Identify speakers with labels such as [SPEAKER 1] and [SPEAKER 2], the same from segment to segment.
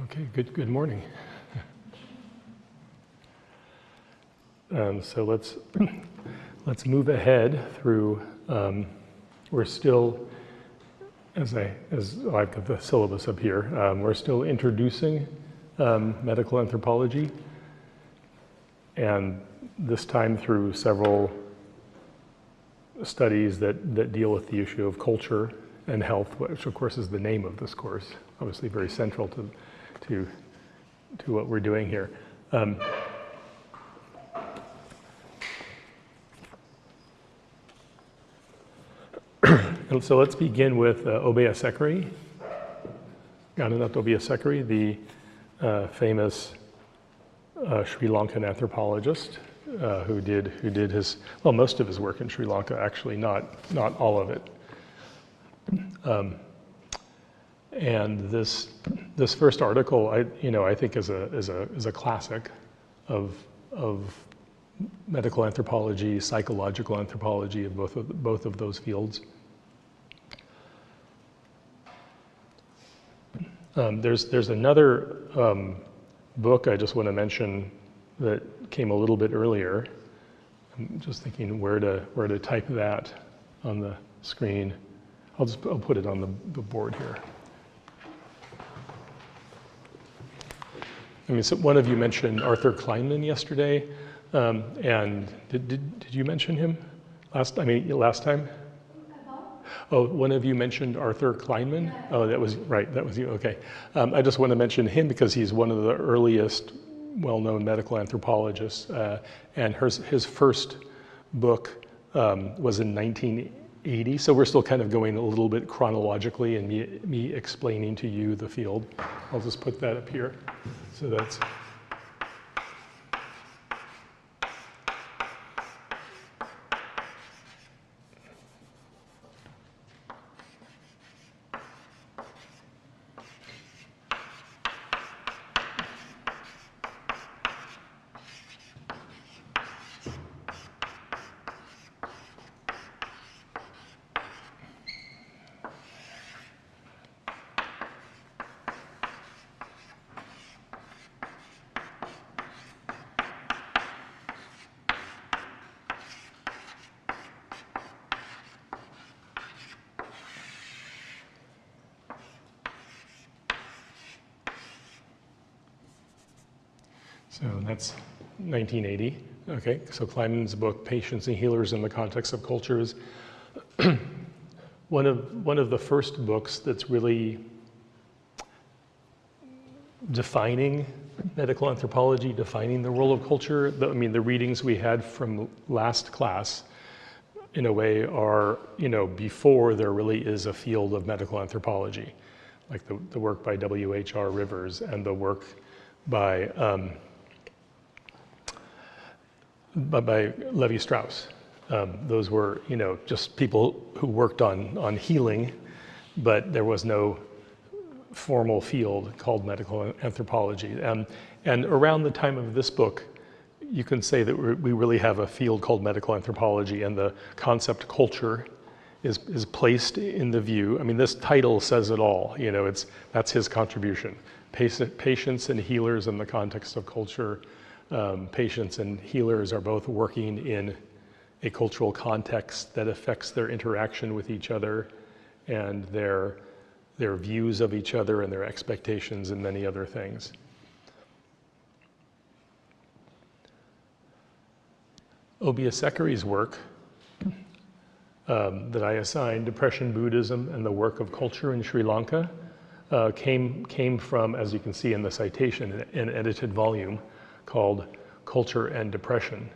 [SPEAKER 1] Okay, good morning. So let's move ahead through. We're still, as I've got the syllabus up here. We're still introducing medical anthropology, and this time through several studies that deal with the issue of culture and health, which of course is the name of this course. Obviously, very central to what we're doing here. And so let's begin with Obeyesekere, Gananath Obeyesekere, the famous Sri Lankan anthropologist who did his, well, most of his work in Sri Lanka, actually, not all of it. And this first article, I think is a classic of medical anthropology, psychological anthropology, of both of those fields. There's another book I just want to mention that came a little bit earlier. I'm just thinking where to type that on the screen. I'll put it on the board here. I mean, so one of you mentioned Arthur Kleinman yesterday, and did you mention him last time? Oh, one of you mentioned Arthur Kleinman? Oh, that was right, that was you, okay. I just want to mention him because he's one of the earliest well-known medical anthropologists, and his first book was in 1980, so we're still kind of going a little bit chronologically and me explaining to you the field. I'll just put that up here. So that's... So that's 1980. Okay, so Kleinman's book, Patients and Healers in the Context of Cultures, one of the first books that's really defining medical anthropology, defining the role of culture. The readings we had from last class, in a way, are, before there really is a field of medical anthropology, like the work by W.H.R. Rivers and the work by Levi-Strauss. Those were, just people who worked on healing, but there was no formal field called medical anthropology. And around the time of this book, you can say that we really have a field called medical anthropology, and the concept culture is placed in the view. I mean, this title says it all. That's his contribution. Patients and healers in the context of culture. Patients and healers are both working in a cultural context that affects their interaction with each other and their views of each other and their expectations and many other things. Obeyesekere's work that I assigned, Depression, Buddhism, and the Work of Culture in Sri Lanka, came from, as you can see in the citation, an edited volume called Culture and Depression,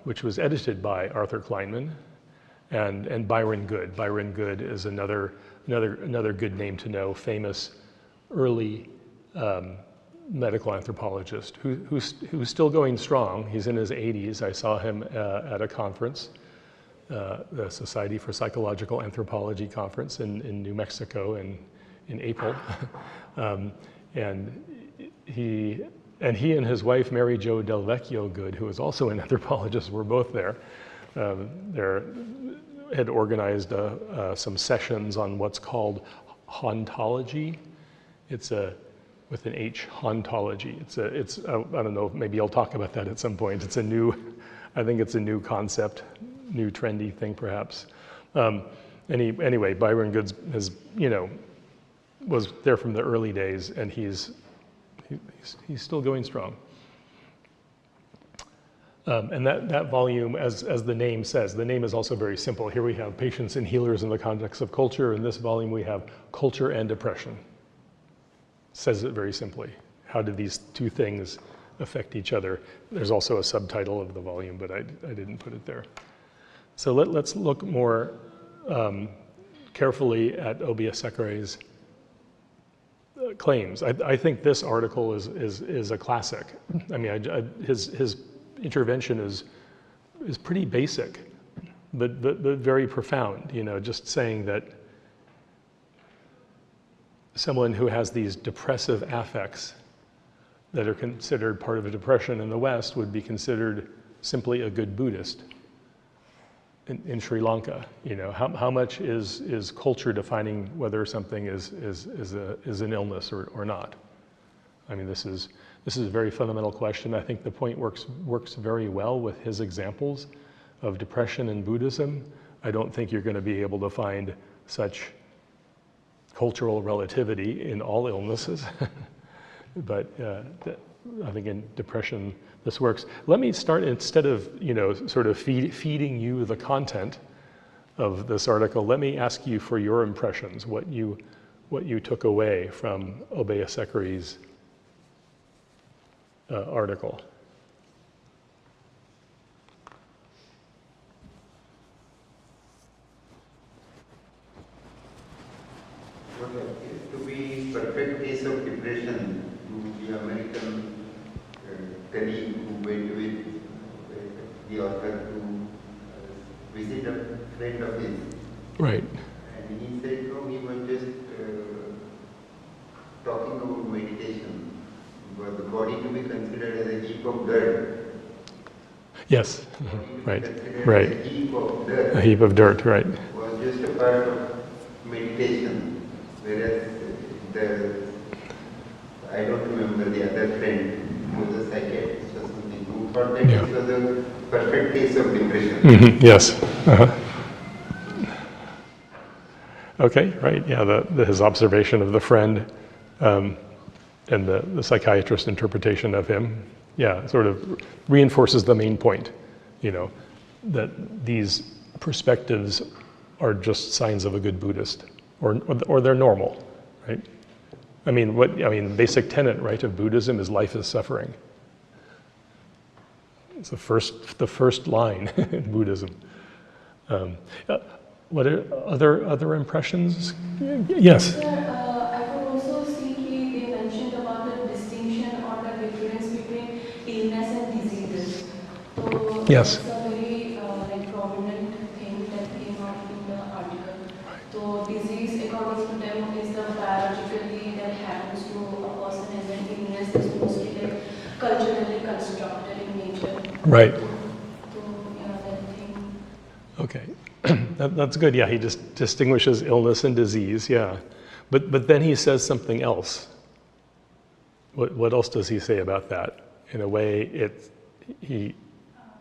[SPEAKER 1] which was edited by Arthur Kleinman and Byron Good. Byron Good is another good name to know, famous early medical anthropologist who's still going strong. He's in his 80s. I saw him at a conference, the Society for Psychological Anthropology conference in New Mexico in April. And he and his wife, Mary Jo Del Vecchio Good, who is also an anthropologist, were both there. They had organized some sessions on what's called hauntology. It's with an H, hauntology. I don't know, maybe I'll talk about that at some point. I think it's a new concept, new trendy thing perhaps. Anyway, Byron Goods was there from the early days, and he's still going strong. And that volume, as the name says, the name is also very simple. Here we have Patients and Healers in the Context of Culture. In this volume we have Culture and Depression. Says it very simply. How do these two things affect each other? There's also a subtitle of the volume, but I didn't put it there. So let's look more carefully at Obiasekere's claims. I think this article is a classic. I mean, his intervention is pretty basic, but very profound. Just saying that someone who has these depressive affects that are considered part of a depression in the West would be considered simply a good Buddhist in Sri Lanka. How much is culture defining whether something is an illness or not? I mean, this is a very fundamental question. I think the point works very well with his examples of depression in Buddhism. I don't think you're going to be able to find such cultural relativity in all illnesses, but I think in depression this works. Let me start, instead of sort of feeding you the content of this article, let me ask you for your impressions, what you took away from Obiasekere's article.
[SPEAKER 2] To be perfect case of depression, the American colleague who went with the author to visit a friend of his.
[SPEAKER 1] Right.
[SPEAKER 2] And he said, no, he was just talking about meditation. But the body to be considered as a heap of dirt.
[SPEAKER 1] Yes. Right. Right.
[SPEAKER 2] A heap of dirt.
[SPEAKER 1] A heap of dirt. Right.
[SPEAKER 2] Was just a part of meditation. Whereas I don't remember the other friend who was a psychiatrist or something who thought that this was a perfect case of depression.
[SPEAKER 1] Mm-hmm. Yes. Uh-huh. Okay. Right. Yeah. His observation of the friend. And the psychiatrist's interpretation of him, sort of reinforces the main point, that these perspectives are just signs of a good Buddhist, or they're normal, right? I mean, basic tenet, right, of Buddhism is life is suffering. It's the first line in Buddhism. What are other impressions? Yes. Yes.
[SPEAKER 3] It's a very prominent thing that came out in the article. So disease, according to them, is the biologically that happens to a person as an illness is mostly like culturally constructed in nature.
[SPEAKER 1] Right.
[SPEAKER 3] So that thing.
[SPEAKER 1] Okay, that's good. Yeah, he just distinguishes illness and disease. Yeah, but then he says something else. What else does he say about that? In a way,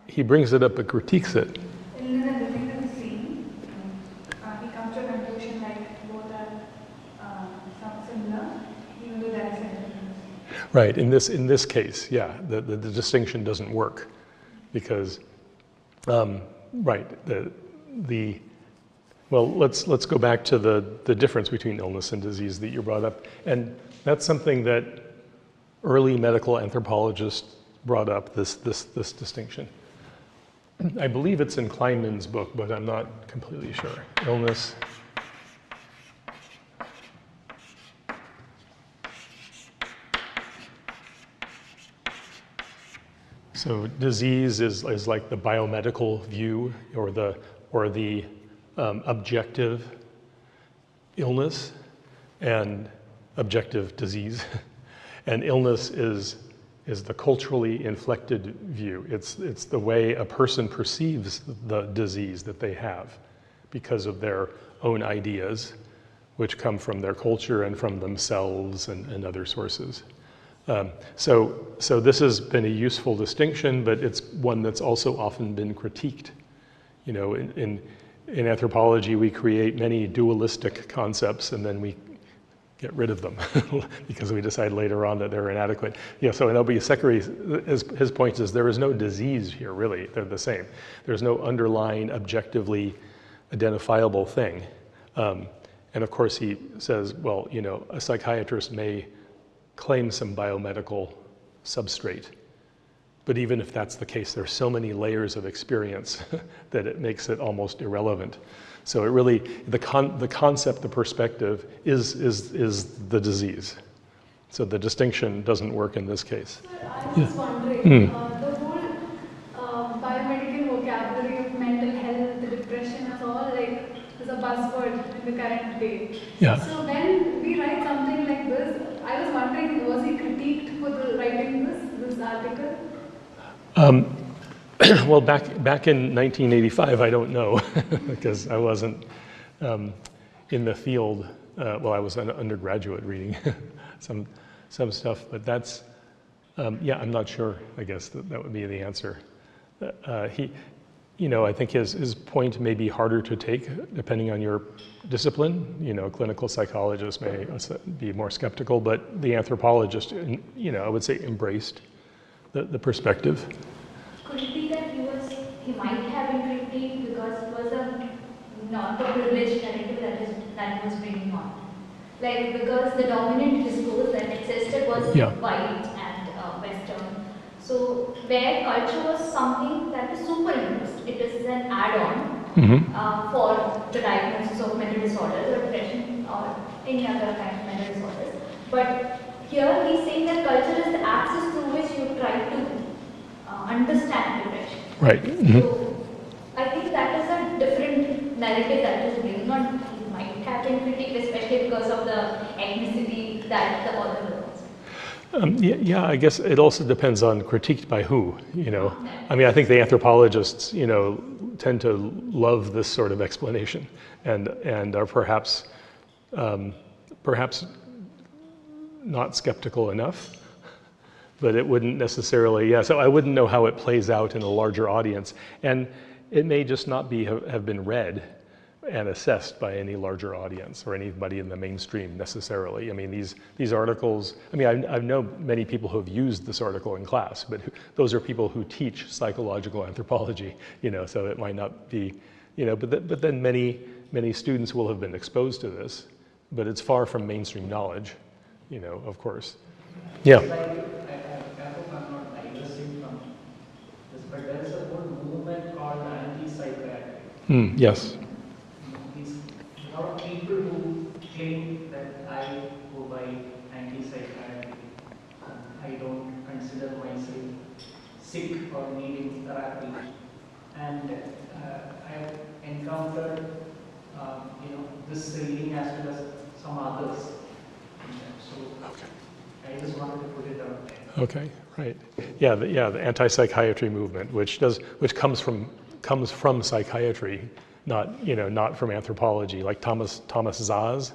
[SPEAKER 1] he brings it up but critiques it.
[SPEAKER 4] Illness and disease is the same. He comes to a conclusion like both are similar, even though there is a difference.
[SPEAKER 1] Right. In this case, the distinction doesn't work because, right. Let's go back to the difference between illness and disease that you brought up, and that's something that early medical anthropologists brought up. This distinction. I believe it's in Kleinman's book, but I'm not completely sure. Illness. So disease is like the biomedical view or the objective illness and objective disease. And illness is the culturally inflected view. It's the way a person perceives the disease that they have because of their own ideas which come from their culture and from themselves and other sources. So this has been a useful distinction, but it's one that's also often been critiqued. You know, in anthropology, we create many dualistic concepts and then we get rid of them because we decide later on that they're inadequate. You know, so in Obiasekere, his point is there is no disease here, really. They're the same. There's no underlying, objectively identifiable thing. And of course, he says, well, you know, a psychiatrist may claim some biomedical substrate. But even if that's the case, there's so many layers of experience that it makes it almost irrelevant. So it really, the concept, the perspective is the disease. So the distinction doesn't work in this case.
[SPEAKER 4] Sir, I was wondering, the whole biomedical vocabulary of mental health, the depression is all like, is a buzzword in the current day.
[SPEAKER 1] Yeah.
[SPEAKER 4] So when we write something like this, I was wondering, was he critiqued for writing this article?
[SPEAKER 1] Well, back in 1985, I don't know, because I wasn't in the field. Well, I was an undergraduate reading some stuff, but that's, yeah, I'm not sure. I guess that would be the answer. You know, I think his point may be harder to take depending on your discipline. You know, clinical psychologists may be more skeptical, but the anthropologist, you know, I would say embraced the perspective.
[SPEAKER 5] Could it be that he might have been critiqued because it was not the privileged narrative that was bringing on? Like, because the dominant discourse that existed was white and Western. So, where culture was something that was superimposed, it is an add-on for the diagnosis of mental disorders or depression or any other kind of mental disorders. But here he's saying that culture is the axis through which you try to understand depression.
[SPEAKER 1] Right.
[SPEAKER 5] So I think that is a different narrative that is bringing on. He might have been critiqued, especially because of the ethnicity that the author was.
[SPEAKER 1] Yeah, I guess it also depends on critiqued by who, you know. I mean, I think the anthropologists, you know, tend to love this sort of explanation and are perhaps not skeptical enough, but it wouldn't necessarily, so I wouldn't know how it plays out in a larger audience. And it may just not have been read and assessed by any larger audience or anybody in the mainstream necessarily. I mean, these articles, I mean, I know many people who have used this article in class, but those are people who teach psychological anthropology, you know, so it might not be, you know, but then many students will have been exposed to this, but it's far from mainstream knowledge, you know, of course. Yeah.
[SPEAKER 6] I hope I'm not digressing from this, but there is a whole movement called anti-psychiatry.
[SPEAKER 1] Yes.
[SPEAKER 6] A lot of people who claim that I go by anti-psychiatry. I don't consider myself sick or needing therapy. And I have encountered, this reading as well as some others. So I just wanted to put it out there.
[SPEAKER 1] Okay, right. Yeah, the anti-psychiatry movement, which comes from psychiatry, not from anthropology. Like Thomas Szasz,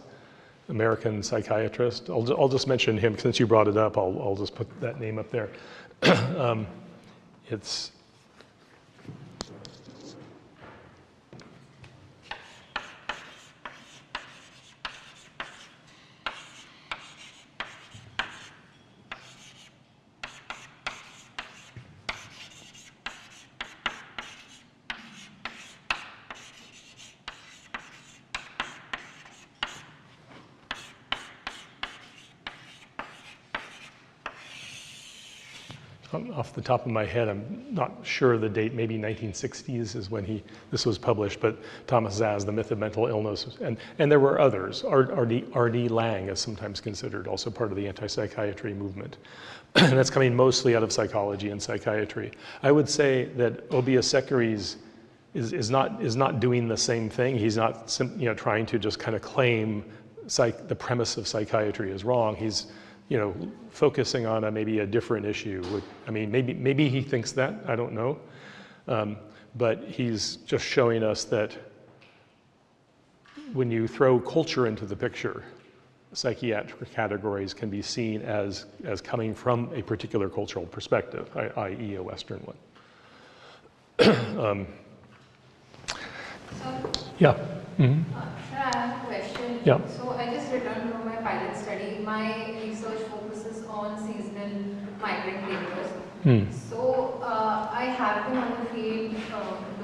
[SPEAKER 1] American psychiatrist. I'll just mention him since you brought it up. I'll just put that name up there. It's off the top of my head, I'm not sure the date, maybe 1960s is when this was published, but Thomas Szasz, The Myth of Mental Illness, and there were others. R.D. Laing is sometimes considered also part of the anti-psychiatry movement. And that's coming mostly out of psychology and psychiatry. I would say that Obiasekere is not doing the same thing. He's not trying to just kind of claim the premise of psychiatry is wrong. He's focusing on maybe a different issue. I mean, maybe he thinks that, I don't know. But he's just showing us that when you throw culture into the picture, psychiatric categories can be seen as coming from a particular cultural perspective, i.e. a Western one. Yeah. Mm-hmm.
[SPEAKER 7] Sir, I have a question.
[SPEAKER 1] Yeah.
[SPEAKER 7] So I just returned from my pilot study. My research focuses on seasonal migrant laborers. So I have been on the field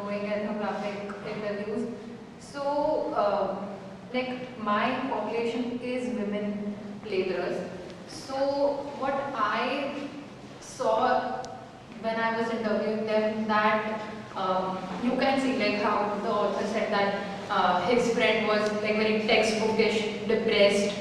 [SPEAKER 7] doing ethnographic interviews. So like my population is women laborers. So what I saw when I was interviewing them, that you can see like how the author said that his friend was like very textbookish, depressed.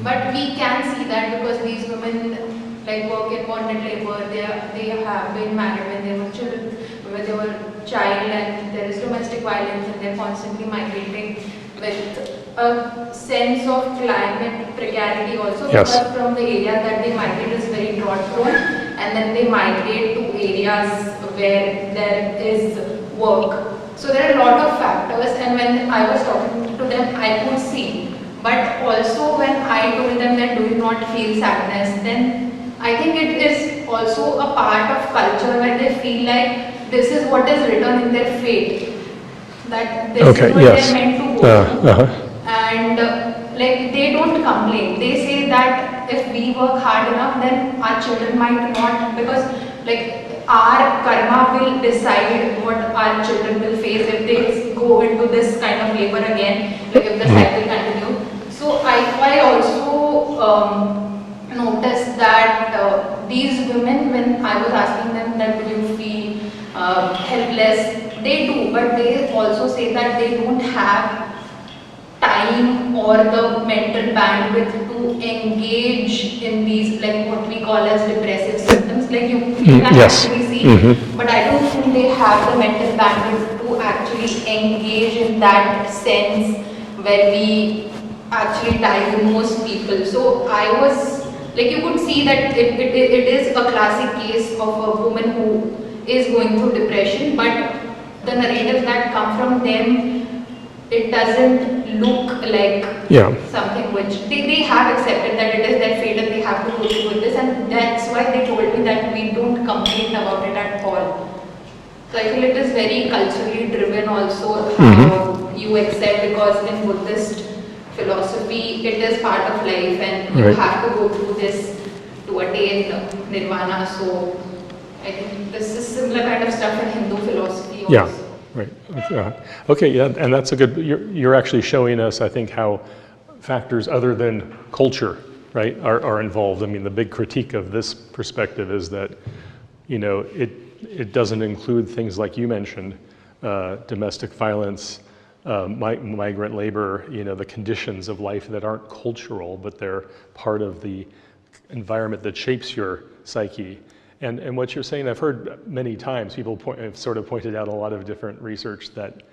[SPEAKER 7] But we can see that because these women like work in bonded labor, they have been married when they were children, when they were child, and there is domestic violence, and they're constantly migrating with a sense of climate precarity also.
[SPEAKER 1] Yes.
[SPEAKER 7] Because from the area that they migrate is very drought prone, and then they migrate to areas where there is work. So there are a lot of factors, and when I was talking to them, I could see. But also when I told them that do you not feel sadness, then I think it is also a part of culture where they feel like this is what is written in their fate, that this is what they're meant to go through. And like they don't complain. They say that if we work hard enough, then our children might not, because like our karma will decide what our children will face if they go into this kind of labor again, like if the cycle continues. So I also noticed that these women, when I was asking them that do you feel helpless, they do, but they also say that they don't have time or the mental bandwidth to engage in these, like what we call as depressive symptoms, like you can actually see, but I don't think they have the mental bandwidth to actually engage in that sense where we actually diagnose people. So I was, like you could see that it is a classic case of a woman who is going through depression, but the narratives that come from them, it doesn't look like something which they have accepted that it is their fate and they have to go through with this, and that's why they told me that we don't complain about it at all. So I feel it is very culturally driven also how you accept, because in Buddhist philosophy it is part of life and you have to go through this to attain nirvana. So I think this is similar kind of stuff in Hindu philosophy also.
[SPEAKER 1] Yeah. Right. Okay. Yeah, and that's a good. You're actually showing us, I think, how factors other than culture, right, are involved. I mean, the big critique of this perspective is that, you know, it doesn't include things like you mentioned, domestic violence, migrant labor. You know, the conditions of life that aren't cultural, but they're part of the environment that shapes your psyche. And what you're saying, I've heard many times, people have sort of pointed out a lot of different research that,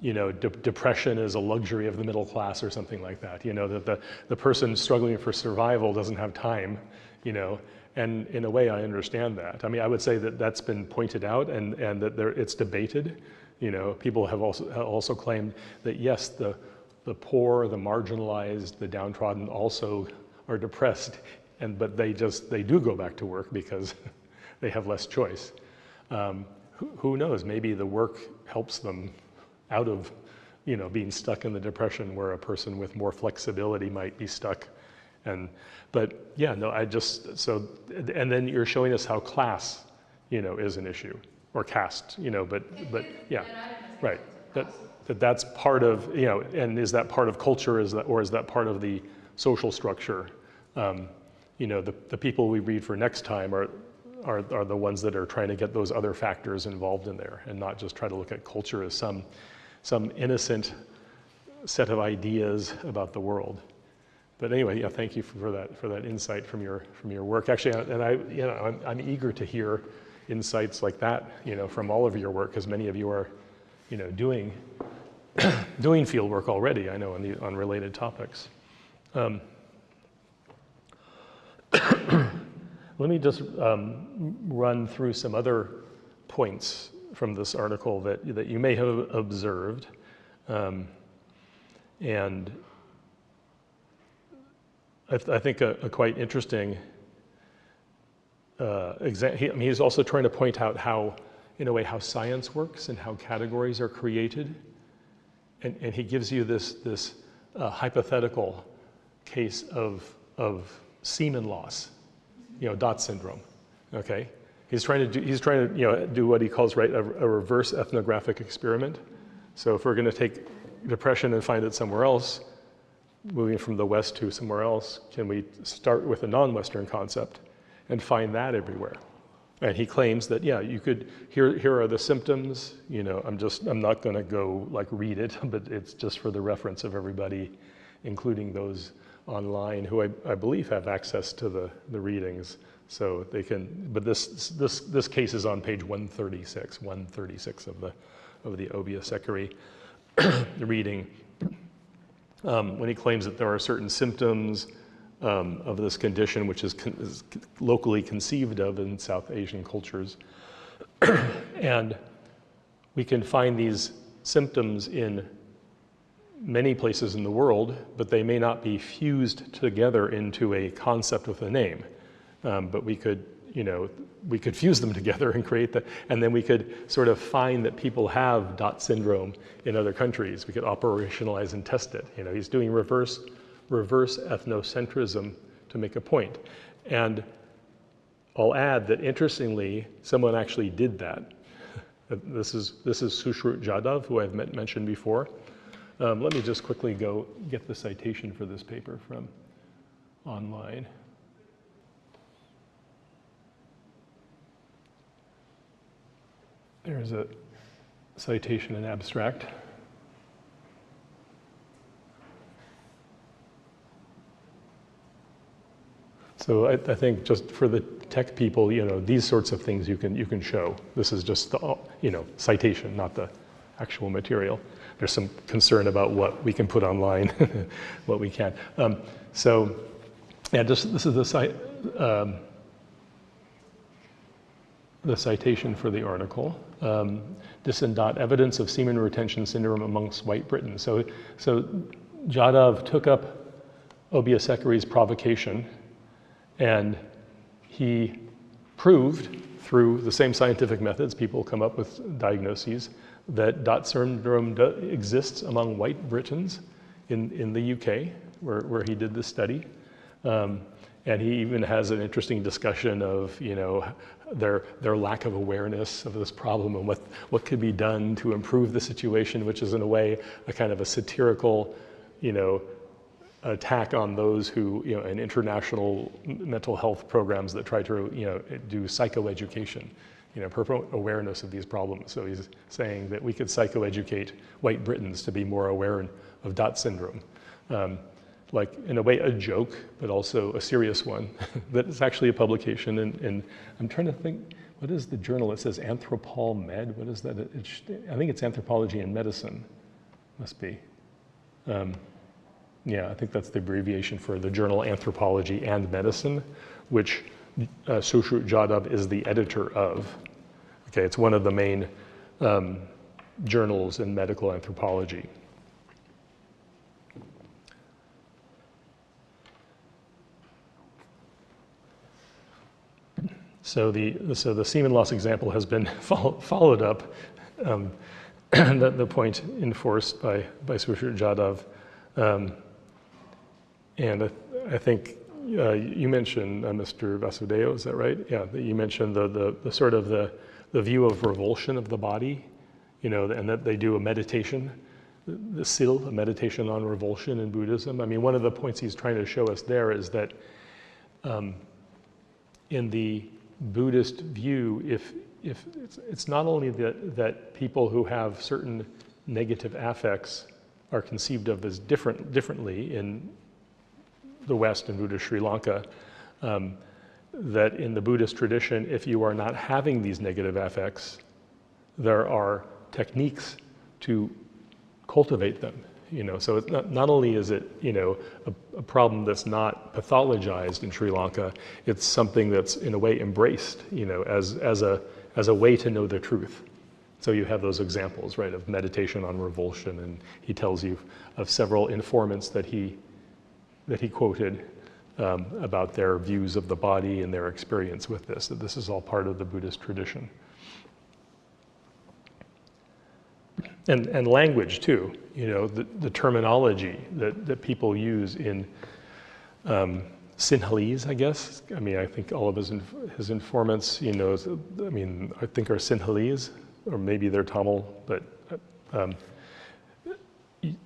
[SPEAKER 1] you know, depression is a luxury of the middle class or something like that. You know, that the person struggling for survival doesn't have time, you know, and in a way I understand that. I mean, I would say that that's been pointed out and that it's debated. You know, people have also claimed that yes, the poor, the marginalized, the downtrodden also are depressed. But they do go back to work because they have less choice. Who knows? Maybe the work helps them out of, you know, being stuck in the depression where a person with more flexibility might be stuck. But yeah, no, and then you're showing us how class, you know, is an issue, or caste, you know. But yeah, right. That's part of, you know, and is that part of culture? Or is that part of the social structure? You know, the people we read for next time are the ones that are trying to get those other factors involved in there, and not just try to look at culture as some innocent set of ideas about the world. But anyway, yeah, thank you for that insight from your work. Actually, and I'm eager to hear insights like that, you know, from all of your work, because many of you are, you know, doing field work already. I know on related topics. Let me just run through some other points from this article that you may have observed. And I think a quite interesting he's also trying to point out how, in a way, how science works and how categories are created. And he gives you this hypothetical case of semen loss, Dot syndrome. Okay, he's trying to do what he calls a reverse ethnographic experiment. So if we're going to take depression and find it somewhere else, moving from the West to somewhere else, can we start with a non-Western concept and find that everywhere? And he claims that, yeah, you could, here are the symptoms, I'm not going to go read it, but it's just for the reference of everybody, including those online who I believe have access to the readings. So they can, but this case is on page 136 of the Obiya-Sekeri reading, when he claims that there are certain symptoms of this condition, which is locally conceived of in South Asian cultures. And we can find these symptoms in many places in the world, but they may not be fused together into a concept with a name. But we could fuse them together and create that, and then we could sort of find that people have Dot syndrome in other countries. We could operationalize and test it. He's doing reverse ethnocentrism to make a point. And I'll add that, interestingly, someone actually did that. This is Sushruth Jadhav, who I've mentioned before. Let me just quickly go get the citation for this paper from online. There's a citation in abstract. So I think just for the tech people, these sorts of things you can show. This is just the citation, not the actual material. There's some concern about what we can put online, what we can't. So yeah, this is the citation for the article. Dot evidence of semen retention syndrome amongst white Britons. So Jadhav took up Obiya-Sekeri's provocation, and he proved through the same scientific methods people come up with diagnoses that Dot syndrome exists among white Britons in the UK, where he did this study. And he even has an interesting discussion of their lack of awareness of this problem and what could be done to improve the situation, which is in a way a kind of a satirical attack on those who in international mental health programs that try to do psychoeducation, promote awareness of these problems. So he's saying that we could psychoeducate white Britons to be more aware of Dot syndrome. Like, in a way, a joke, but also a serious one. That is actually a publication, and I'm trying to think, what is the journal? It says Anthropol Med. What is that? I think it's Anthropology and Medicine, must be. Yeah, I think that's the abbreviation for the journal Anthropology and Medicine, which Sushruth Jadhav is the editor of. Okay, it's one of the main journals in medical anthropology. So the semen loss example has been followed up, the point enforced by Sushruth Jadhav, and I think you mentioned Mr. Vasudeo, is that right? Yeah, you mentioned the sort of the view of revulsion of the body, and that they do a meditation, the sil, a meditation on revulsion in Buddhism. I mean, one of the points he's trying to show us there is that in the Buddhist view, if it's not only that people who have certain negative affects are conceived of as differently in the West and Buddhist Sri Lanka, that in the Buddhist tradition, if you are not having these negative affects, there are techniques to cultivate them. So it's not only is it a problem that's not pathologized in Sri Lanka, it's something that's in a way embraced as a way to know the truth. So you have those examples, right, of meditation on revulsion, and he tells you of several informants that he quoted about their views of the body and their experience with this, that this is all part of the Buddhist tradition. And language too, the terminology that people use in Sinhalese, I guess. I mean, I think all of his informants, I think are Sinhalese, or maybe they're Tamil, but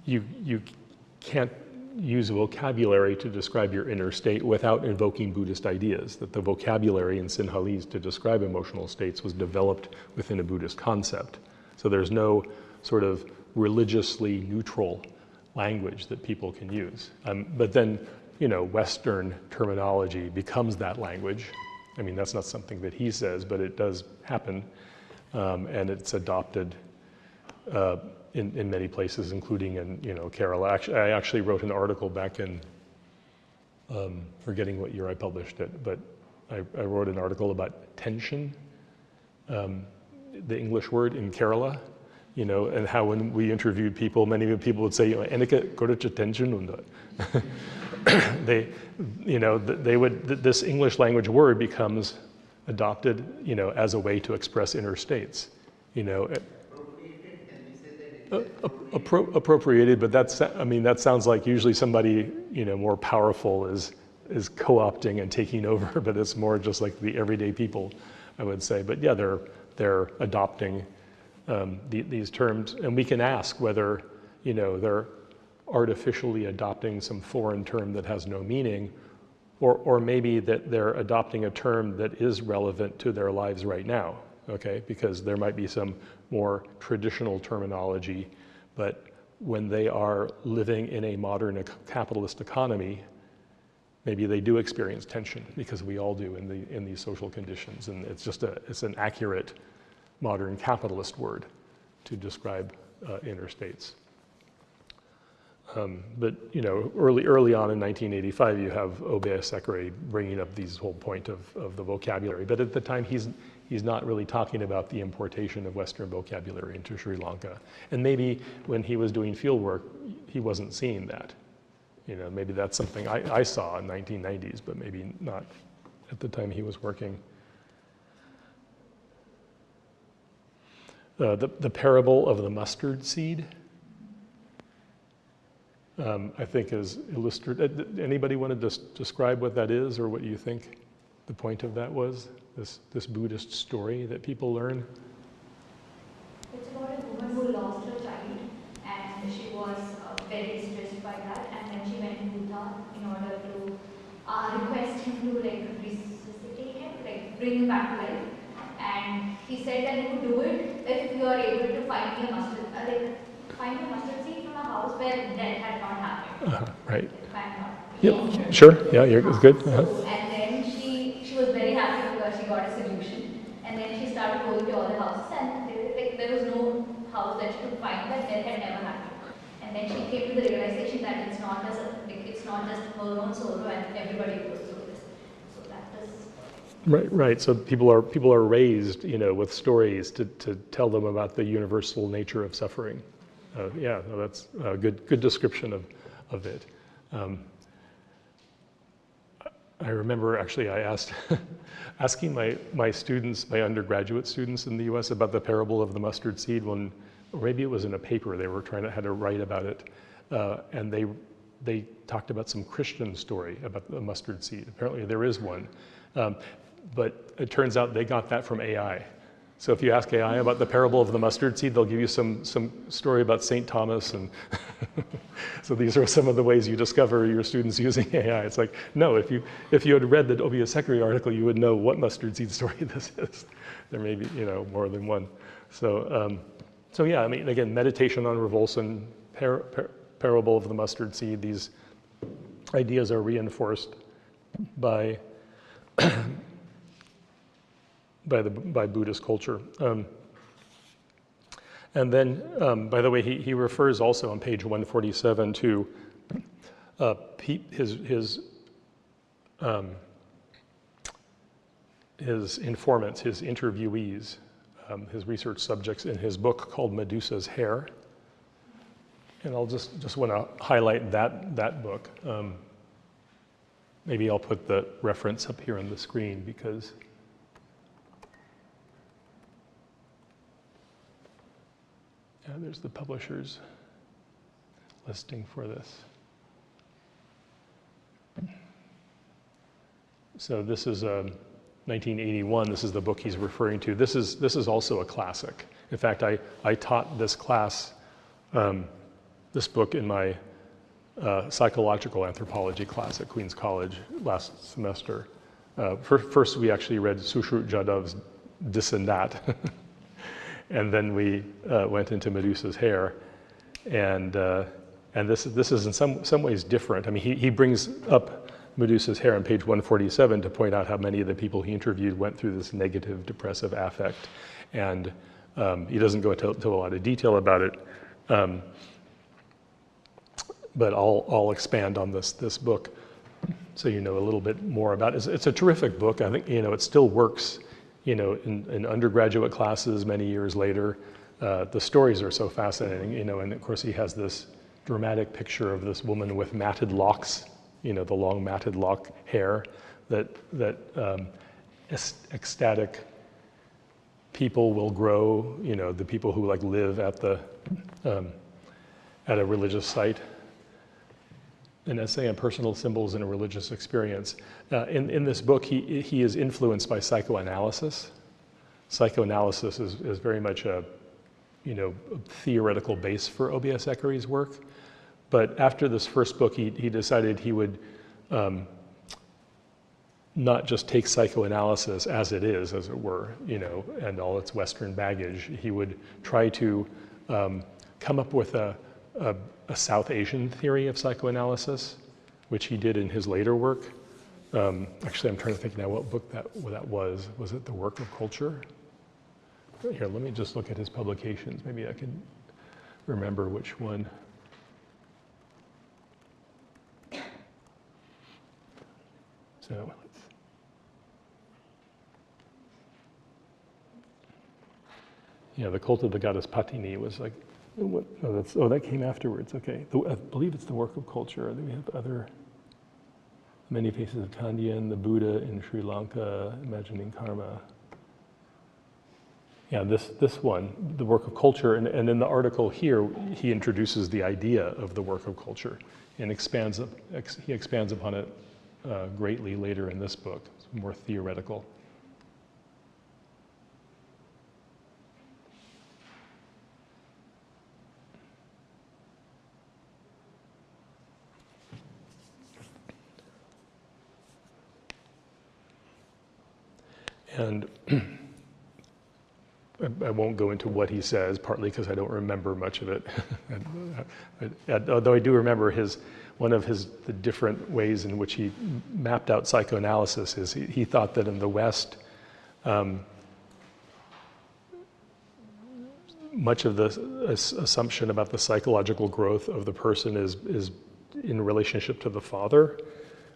[SPEAKER 1] you can't use vocabulary to describe your inner state without invoking Buddhist ideas, that the vocabulary in Sinhalese to describe emotional states was developed within a Buddhist concept. So there's no sort of religiously neutral language that people can use. But then, Western terminology becomes that language. I mean, that's not something that he says, but it does happen. And it's adopted in many places, including in Kerala. I actually wrote an article back in, forgetting what year I published it, but I wrote an article about tension, the English word in Kerala, and how when we interviewed people, many people would say, "Enika koracha tension unda." This English language word becomes adopted, as a way to express inner states,
[SPEAKER 2] Appropriated, can we say that it is
[SPEAKER 1] appropriated, but that sounds like usually somebody, more powerful is co-opting and taking over, but it's more just like the everyday people, I would say. But yeah, they're adopting these terms, and we can ask whether, they're artificially adopting some foreign term that has no meaning, or maybe that they're adopting a term that is relevant to their lives right now, okay? Because there might be some more traditional terminology, but when they are living in a modern capitalist economy, maybe they do experience tension, because we all do in these social conditions, and it's an accurate modern capitalist word to describe inner states. But early on in 1985, you have Obe Sekre bringing up this whole point of the vocabulary. But at the time, he's not really talking about the importation of Western vocabulary into Sri Lanka. And maybe when he was doing field work, he wasn't seeing that. Maybe that's something I saw in 1990s, but maybe not at the time he was working. The parable of the mustard seed, I think is illustrated. Anybody want to describe what that is, or what you think the point of that was? This Buddhist story that people learn?
[SPEAKER 5] It's about a woman who lost her child, and she was very distressed by that, and then she went to Buddha in order to request him to resuscitate him, bring him back to life. And he said that he would do it if you are able to find me a mustard seed from a house where death had not happened.
[SPEAKER 1] Right.
[SPEAKER 5] If I'm not.
[SPEAKER 1] Yep. Sure. Yeah, it's good.
[SPEAKER 5] So, and then she was very happy because she got a solution. And then she started going to all the houses, and there was no house that she could find that death had never happened. And then she came to the realization that it's not just her own sorrow, and everybody goes through this. So that is.
[SPEAKER 1] Right. So people are raised, with stories to tell them about the universal nature of suffering. That's a good description of it. I remember actually asking my students, my undergraduate students in the U.S. about the parable of the mustard seed or maybe it was in a paper they were had to write about it, and they talked about some Christian story about the mustard seed. Apparently there is one. But it turns out they got that from AI. So if you ask AI about the parable of the mustard seed, they'll give you some story about St. Thomas. And so these are some of the ways you discover your students using AI. It's like, no, if you had read the Obe Sekre article, you would know what mustard seed story this is. There may be, more than one. So yeah, I mean, again, meditation on revulsion, parable of the mustard seed, these ideas are reinforced by by Buddhist culture. And then, by the way, he refers also on page 147 to his informants, his interviewees, his research subjects in his book called Medusa's Hair. And I'll just want to highlight that book. Maybe I'll put the reference up here on the screen because there's the publisher's listing for this. So this is 1981. This is the book he's referring to. This is also a classic. In fact, I taught this class, this book in my psychological anthropology class at Queens College last semester. First, we actually read Sushruth Jadav's This and That, and then we went into Medusa's Hair, and this is in some ways different. I mean, he brings up Medusa's Hair on page 147 to point out how many of the people he interviewed went through this negative depressive affect, and he doesn't go into a lot of detail about it. But I'll expand on this book so you know a little bit more about it. It's a terrific book. I think it still works in undergraduate classes many years later. The stories are so fascinating, and of course he has this dramatic picture of this woman with matted locks, the long matted lock hair that ecstatic people will grow, the people who live at a religious site. An essay on personal symbols in a religious experience. In this book, he is influenced by psychoanalysis. Psychoanalysis is very much a theoretical base for O.B.S. Eckery's work. But after this first book, he decided he would not just take psychoanalysis as it is, as it were, and all its Western baggage. He would try to come up with a South Asian theory of psychoanalysis, which he did in his later work. Actually, I'm trying to think now what book that was. Was it The Work of Culture? Here, let me just look at his publications. Maybe I can remember which one. So, The Cult of the Goddess Patini was that came afterwards. Okay, I believe it's The Work of Culture. Then we have other Many Faces of Kandian, the Buddha in Sri Lanka, Imagining Karma. Yeah, this one, The Work of Culture, and in the article here, he introduces the idea of the work of culture and he expands upon it greatly later in this book. It's more theoretical. And I won't go into what he says, partly because I don't remember much of it. Although I do remember one of the different ways in which he mapped out psychoanalysis is he thought that in the West, much of the assumption about the psychological growth of the person is in relationship to the father.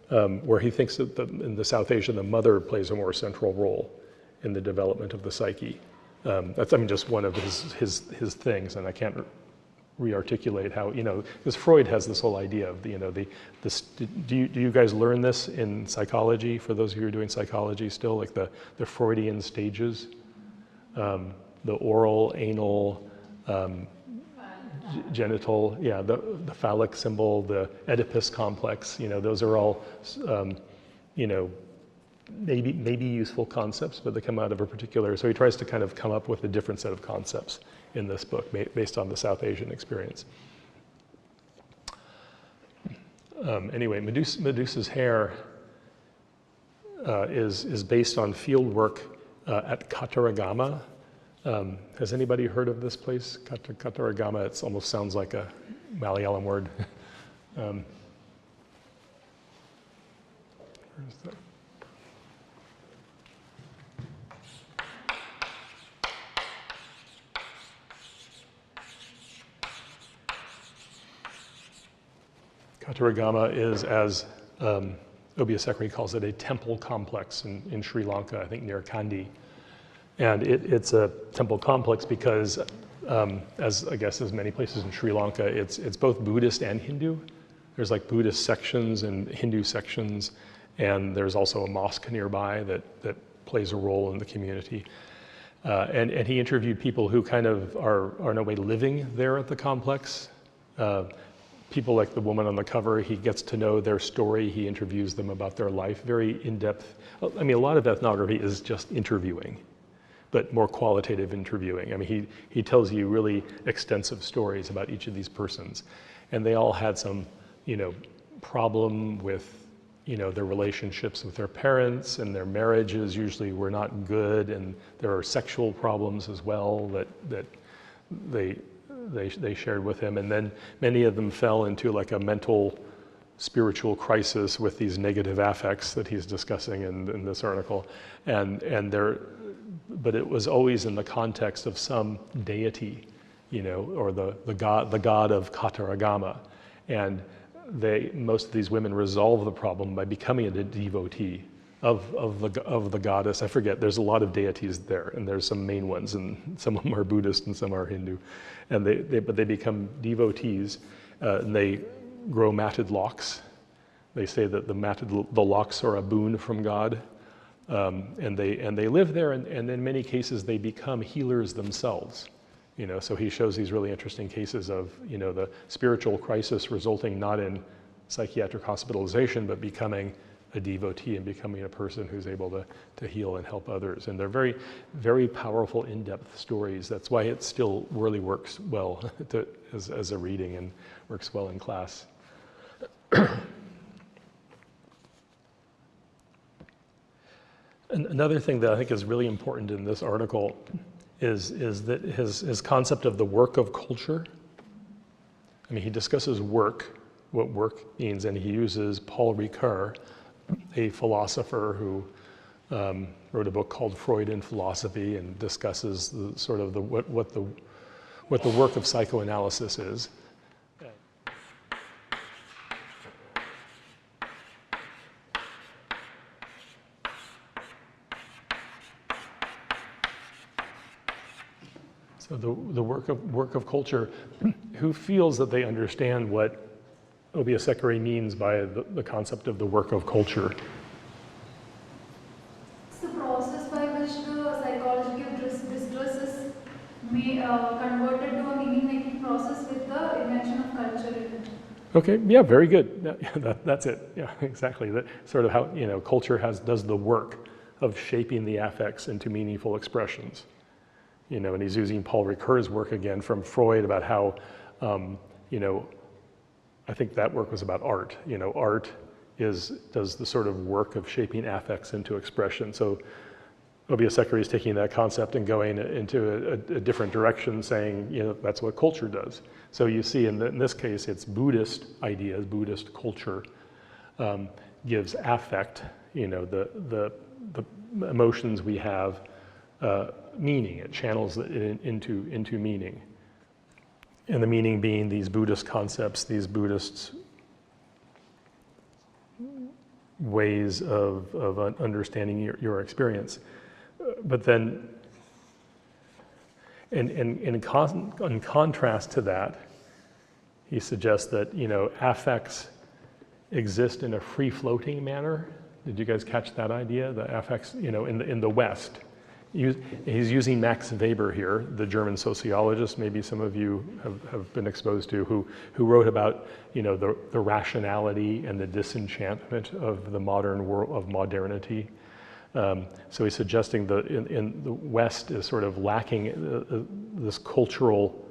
[SPEAKER 1] Where he thinks that in the South Asian, the mother plays a more central role in the development of the psyche. That's just one of his things, and I can't re-articulate how, because Freud has this whole idea of do you guys learn this in psychology? For those of you who are doing psychology still, like the Freudian stages, the oral, anal, genital, the phallic symbol, the Oedipus complex, those are all, maybe useful concepts, but they come out of a particular, so he tries to kind of come up with a different set of concepts in this book based on the South Asian experience. Anyway, Medusa's Hair is based on field work at Kataragama. Has anybody heard of this place, Kataragama? It almost sounds like a Malayalam word. Where is that? Kataragama is, as O.B.S. Eckery calls it, a temple complex in Sri Lanka, I think near Kandy. And it's a temple complex because, as I guess as many places in Sri Lanka, it's both Buddhist and Hindu. There's like Buddhist sections and Hindu sections, and there's also a mosque nearby that plays a role in the community. And he interviewed people who kind of are in a way living there at the complex. People like the woman on the cover, he gets to know their story, he interviews them about their life, very in-depth. I mean, a lot of ethnography is just interviewing, but more qualitative interviewing. I mean, he tells you really extensive stories about each of these persons. And they all had some, problem with, their relationships with their parents, and their marriages usually were not good, and there are sexual problems as well that they shared with him. And then many of them fell into like a mental, spiritual crisis with these negative affects that he's discussing in this article. But it was always in the context of some deity, or the god of Kataragama. And most of these women resolve the problem by becoming a devotee of the goddess. I forget, there's a lot of deities there, and there's some main ones, and some of them are Buddhist and some are Hindu. And but they become devotees, and they grow matted locks. They say that the locks are a boon from God. And they live there, and in many cases they become healers themselves. So he shows these really interesting cases of the spiritual crisis resulting not in psychiatric hospitalization, but becoming a devotee and becoming a person who's able to heal and help others. And they're very, very powerful, in-depth stories. That's why it still really works well as a reading and works well in class. Another thing that I think is really important in this article is that his concept of the work of culture. I mean, he discusses work, what work means, and he uses Paul Ricoeur, a philosopher who wrote a book called Freud and Philosophy, and discusses what the work of psychoanalysis is. So the work of culture, who feels that they understand what Obiasekere means by the concept of the work of culture?
[SPEAKER 4] It's the process by which the psychological distress is converted to a meaning-making process with the invention of culture in it. Okay, yeah, very good. That's it. Yeah, exactly. That sort of how culture does the work of shaping the affects into meaningful expressions. And he's using Paul Ricoeur's work again from Freud about how, I think that work was about art. Art does the sort of work of shaping affects into expression. So Obiasekere is taking that concept and going into a different direction, saying, that's what culture does. So you see in this case, it's Buddhist ideas, Buddhist culture gives affect, the emotions we have, meaning. It channels it into meaning. And the meaning being these Buddhist concepts, these Buddhist ways of understanding your experience. But then, in contrast to that, he suggests that, affects exist in a free-floating manner. Did you guys catch that idea? The affects, in the West. He's using Max Weber here, the German sociologist, maybe some of you have been exposed to, who wrote about the rationality and the disenchantment of the modern world, of modernity. So he's suggesting in the West is sort of lacking this cultural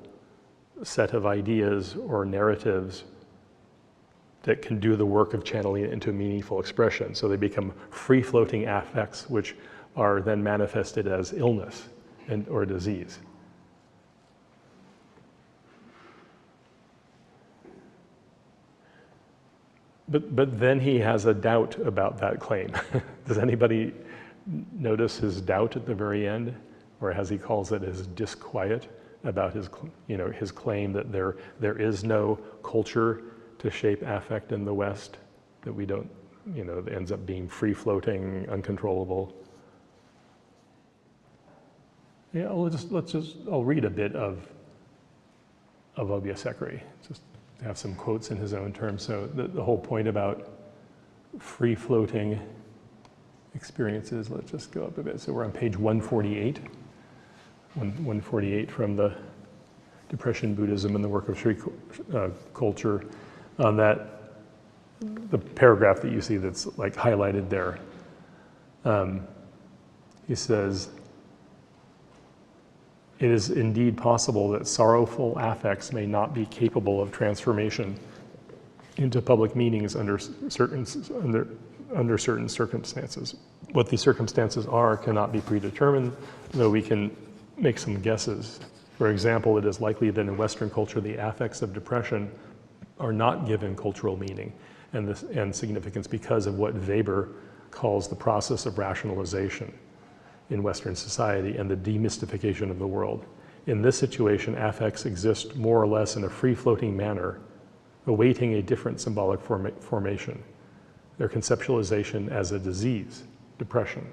[SPEAKER 4] set of ideas or narratives that can do the work of channeling it into meaningful expression. So they become free-floating affects, which are then manifested as illness or disease. But then he has a doubt about that claim. Does anybody notice his doubt at the very end? Or as he calls it, his disquiet about his claim that there is no culture to shape affect in the West, that we don't, it ends up being free-floating, uncontrollable.
[SPEAKER 1] Yeah, I'll read a bit of Obiasekri, just to have some quotes in his own terms. So the whole point about free-floating experiences, let's just go up a bit. So we're on page 148, 148 from the Depression, Buddhism, and the Work of Sri Culture. On that, the paragraph that you see that's like highlighted there, he says, "It is indeed possible that sorrowful affects may not be capable of transformation into public meanings under certain circumstances. What these circumstances are cannot be predetermined, though we can make some guesses. For example, it is likely that in Western culture, the affects of depression are not given cultural meaning and significance because of what Weber calls the process of rationalization in Western society and the demystification of the world. In this situation, affects exist more or less in a free-floating manner, awaiting a different symbolic formation, their conceptualization as a disease, depression."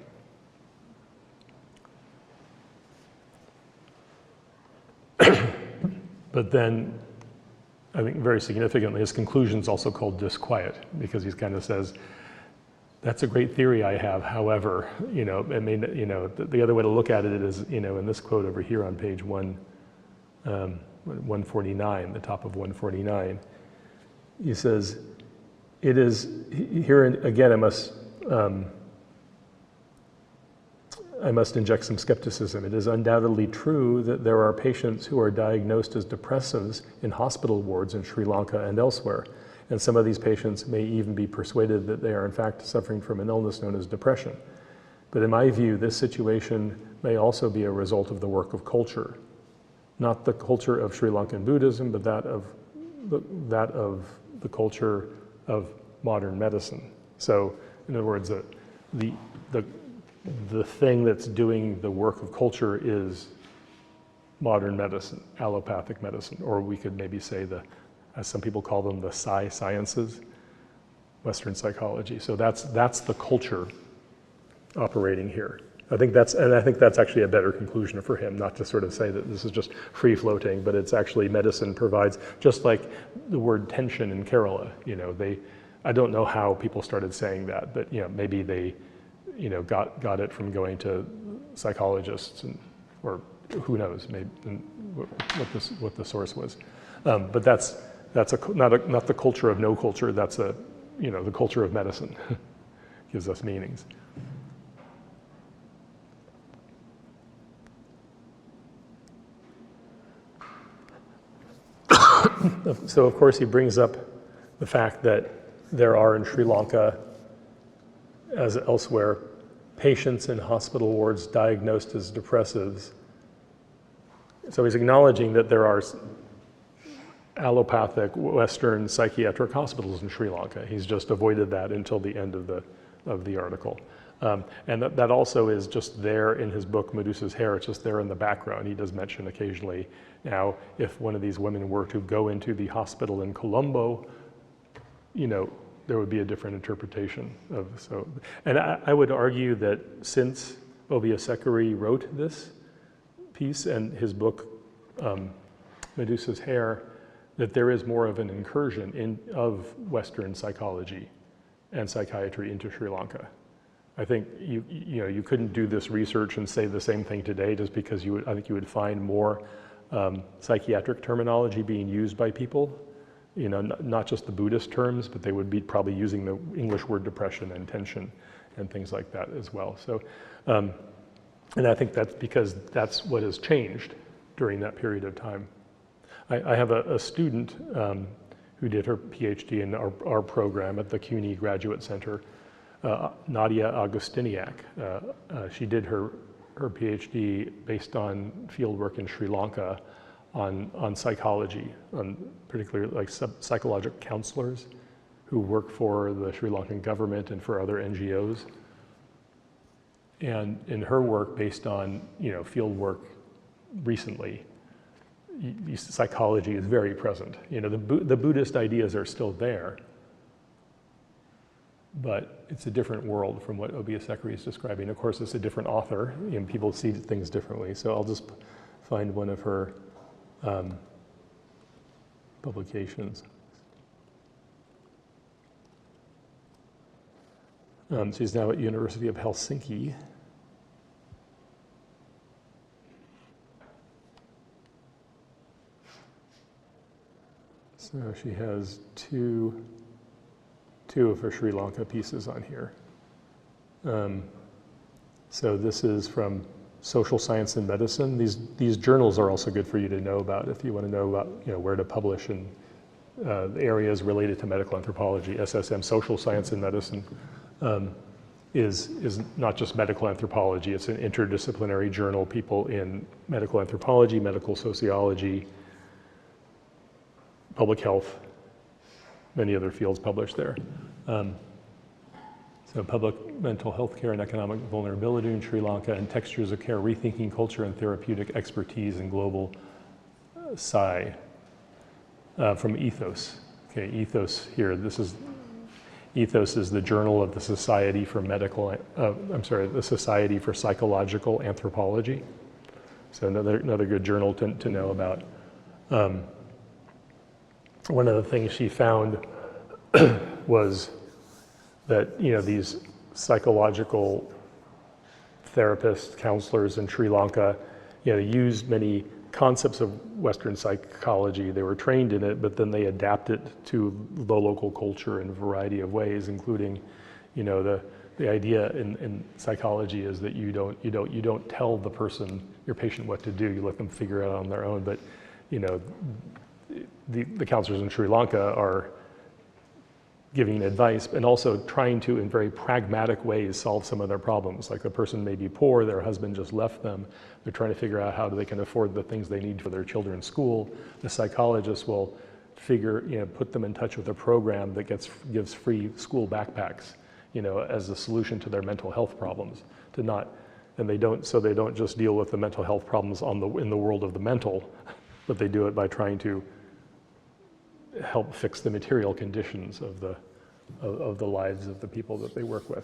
[SPEAKER 1] But then, I think very significantly, his conclusion is also called disquiet, because he kind of says, that's a great theory I have, however, it may, the other way to look at it is, in this quote over here on page 149, the top of 149, he says, "It is," here again I must inject some skepticism. "It is undoubtedly true that there are patients who are diagnosed as depressives in hospital wards in Sri Lanka and elsewhere, and some of these patients may even be persuaded that they are in fact suffering from an illness known as depression. But in my view, this situation may also be a result of the work of culture, not the culture of Sri Lankan Buddhism, but that of the culture of modern medicine." So, in other words, the thing that's doing the work of culture is modern medicine, allopathic medicine, or we could maybe say as some people call them, the sciences, Western psychology. So that's the culture operating here. I think that's actually a better conclusion for him, not to sort of say that this is just free floating, but it's actually medicine provides, just like the word tension in Kerala, I don't know how people started saying that, but maybe they, got it from going to psychologists, or who knows, maybe what the source was. But that's not the culture of no culture. That's the culture of medicine gives us meanings. So of course he brings up the fact that there are in Sri Lanka, as elsewhere, patients in hospital wards diagnosed as depressives. So he's acknowledging that there are allopathic Western psychiatric hospitals in Sri Lanka. He's just avoided that until the end of the article. And that also is just there in his book, Medusa's Hair. It's just there in the background. He does mention occasionally, now, if one of these women were to go into the hospital in Colombo, there would be a different interpretation of so. And I would argue that since Obiasekri wrote this piece and his book, Medusa's Hair, that there is more of an incursion of Western psychology and psychiatry into Sri Lanka. I think you couldn't do this research and say the same thing today, just because I think you would find more psychiatric terminology being used by people. Not just the Buddhist terms, but they would be probably using the English word depression and tension and things like that as well. So, and I think that's because that's what has changed during that period of time. I have a student who did her PhD in our program at the CUNY Graduate Center, Nadia Augustiniak. She did her PhD based on fieldwork in Sri Lanka on psychology, on particularly like psychological counselors who work for the Sri Lankan government and for other NGOs. And in her work based on field work recently, psychology is very present. The Buddhist ideas are still there, but it's a different world from what Obiasekere is describing. Of course, it's a different author, and people see things differently. So I'll just find one of her publications. She's now at University of Helsinki. So she has two of her Sri Lanka pieces on here. So this is from Social Science and Medicine. These journals are also good for you to know about if you want to know about where to publish in areas related to medical anthropology. SSM, Social Science and Medicine, is not just medical anthropology. It's an interdisciplinary journal. People in medical anthropology, medical sociology, public health, many other fields published there. So public mental health care and economic vulnerability in Sri Lanka, and textures of care, rethinking culture and therapeutic expertise in global psi, from Ethos. Okay, Ethos here, Ethos is the journal of the Society for the Society for Psychological Anthropology. So another good journal to know about. One of the things she found was that these psychological therapists, counselors in Sri Lanka, used many concepts of Western psychology. They were trained in it, but then they adapt it to the local culture in a variety of ways, including, the idea in psychology is that you don't tell the person, your patient, what to do. You let them figure it out on their own. But the counselors in Sri Lanka are giving advice and also trying to, in very pragmatic ways, solve some of their problems. Like the person may be poor, their husband just left them. They're trying to figure out how they can afford the things they need for their children's school. The psychologist will put them in touch with a program that gives free school backpacks, as a solution to their mental health problems. They don't just deal with the mental health problems in the world of the mental, but they do it by trying to help fix the material conditions of the lives of the people that they work with.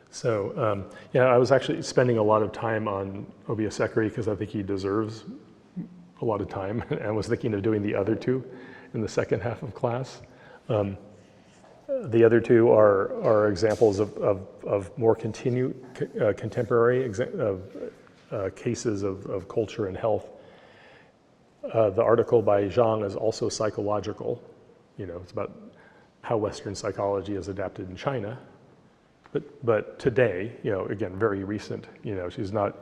[SPEAKER 1] So I was actually spending a lot of time on Obiasekere because I think he deserves a lot of time, and I was thinking of doing the other two in the second half of class. The other two are examples of more contemporary cases of culture and health. The article by Zhang is also psychological. It's about how Western psychology is adapted in China. But today, again, very recent, she's not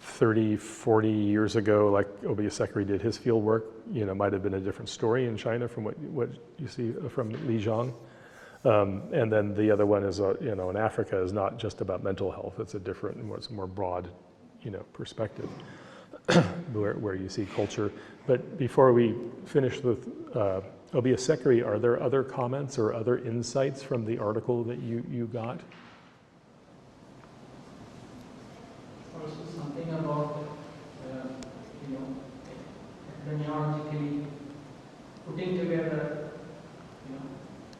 [SPEAKER 1] 30, 40 years ago like Obiasekere did his field work. Might have been a different story in China from what you see from Li Zhang. And then the other one is, in Africa is not just about mental health. It's it's a more broad, perspective. where you see culture. But before we finish with Obiasekere, are there other comments or other insights from the article that you got?
[SPEAKER 6] Also something about, epidemiologically putting together,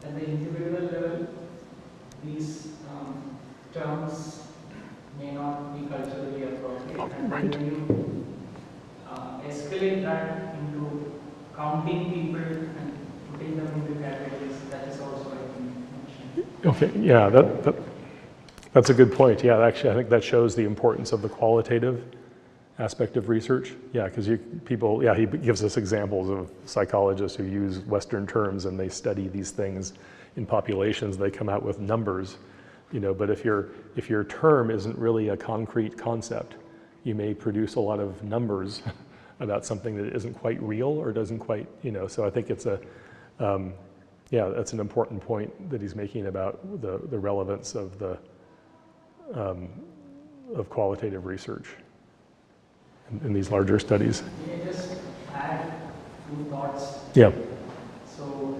[SPEAKER 6] at the individual level, these terms may not be culturally appropriate. And
[SPEAKER 1] Right.
[SPEAKER 6] when you escalate that into counting people and putting them into categories, that is also, I think, mentioned.
[SPEAKER 1] Okay, yeah, that's a good point. Yeah, actually, I think that shows the importance of the qualitative aspect of research. Yeah, because he gives us examples of psychologists who use Western terms and they study these things in populations. They come out with numbers, But if your term isn't really a concrete concept, you may produce a lot of numbers about something that isn't quite real or doesn't quite, So I think it's that's an important point that he's making about the relevance of of qualitative research in these larger studies.
[SPEAKER 6] May I just add two thoughts?
[SPEAKER 1] Yeah.
[SPEAKER 6] So,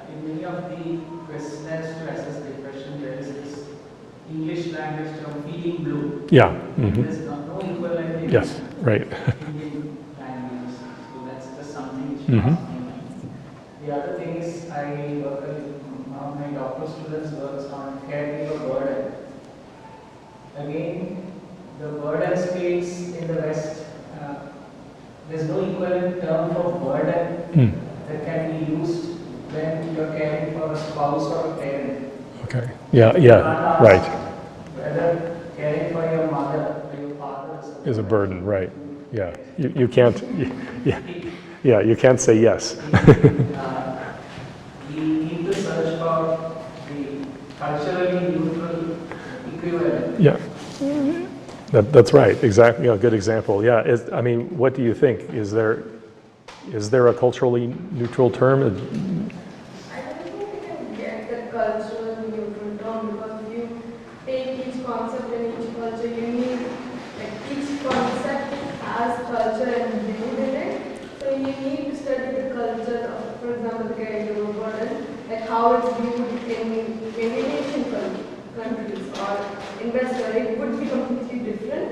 [SPEAKER 6] in many of the questionnaires to assess depression, there is this English language term feeling blue.
[SPEAKER 1] Yeah.
[SPEAKER 6] There is no equivalent in
[SPEAKER 1] Yes. Right.
[SPEAKER 6] Indian language. So that's just something which
[SPEAKER 1] Mhm.
[SPEAKER 6] crossed my mind. The other thing is one of my doctoral students works on caregiver burden. Again, the burden space in the West, there's no equivalent term for burden that can be used when you're caring for a spouse or a parent.
[SPEAKER 4] Okay. Yeah, yeah, right.
[SPEAKER 6] Whether caring for your mother or your father
[SPEAKER 4] Is a burden, right. Yeah. You can't, yeah, you can't say yes.
[SPEAKER 6] we need to search for the culturally neutral equivalent.
[SPEAKER 4] Yeah. That's right, exactly, a good example. Yeah, I mean, what do you think? Is there a culturally neutral term?
[SPEAKER 3] I don't think we can get the cultural neutral term because if you take each concept in each culture, you need, like, each concept has culture imbued in it. So you need to study the culture of, for example, the caregiver burden, like how it's viewed in Asian countries or in Western, it would be completely different.